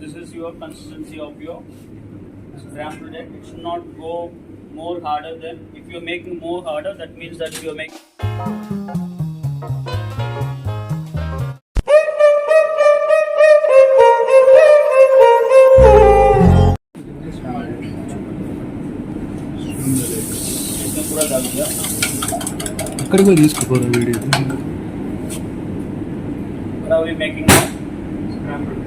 This is your consistency of your scrambled egg. It should not go more harder than, if you're making more harder, that means that you're making. इसमें पूरा डाल दिया. अక్కడ కూడా తీసుకోపోరా video. What are we making now? Scrambled.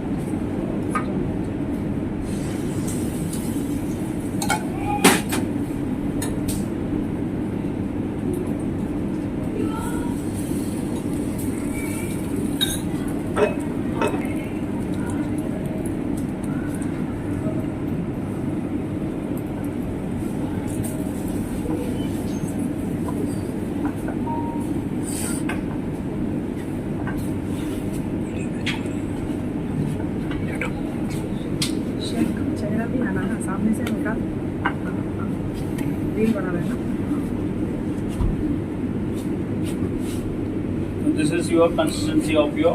चेहरा भी आना है सामने से निकाल रील बना रहे ना. This is your consistency of your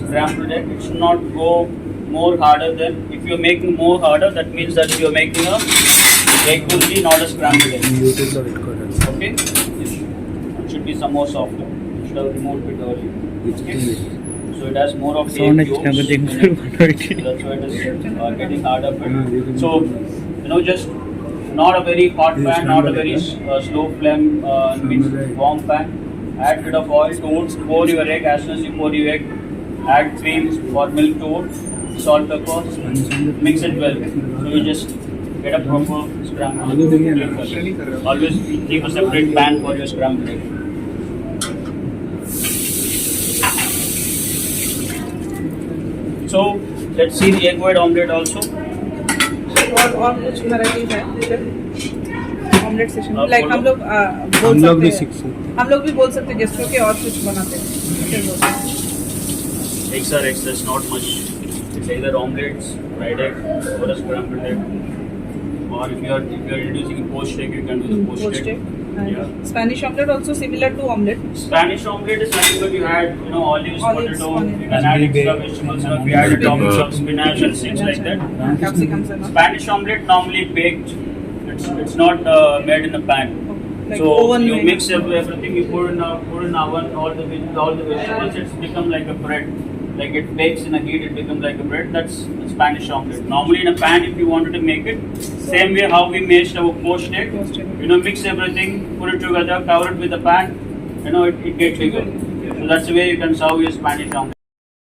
scrambled egg. It should not go more harder than, if you're making more harder, that means that you're making a egg bhurji, not a scrambled egg. యూట్యూబ్లో పెట్టుకోవాలి. Okay? It should be some more softer. You should have removed it early. Okay? So it has more of Sound egg yolks extra in it. So that's why it is getting harder. So, just not a very hot pan, not a very slow flame, means warm pan. Add bit of oil towards, pour your egg. As soon as you pour your egg, add cream or milk towards, salt, pepper, mix it well. So you just get a proper scrambled egg. Always keep a separate pan for your scrambled egg. So let's see the egg white omelette also. और कुछ varieties है omelette session आप like बोलो. हम लोग बोल हम लोग भी सकते सीख हैं. सकते हम लोग भी बोल सकते हैं गेस्टों के और कुछ बनाते हैं. Eggs are eggs, there's not much. It's either omelets, fried egg, or a scrambled egg. Or if you're introducing poached egg, you can do the poached egg. Yeah. Spanish omelette also similar to omelette. Spanish omelette is nothing but you add, olives, potato, onion. you can add extra vegetables, if you add a toppings of spinach and things like that. Capsicums and all. Spanish omelette normally baked, it's not made in a pan. Like So oven you made. mix everything, you put in oven, all the vegetables, it's become like a bread. Like it bakes in a heat, it becomes like a bread. That's Spanish omelette. Normally in a pan, if you wanted to make it, same way how we made our poached egg. Poached egg. Mix everything, put it together, cover it with a pan. It gets bigger. So that's the way you can serve your Spanish omelette.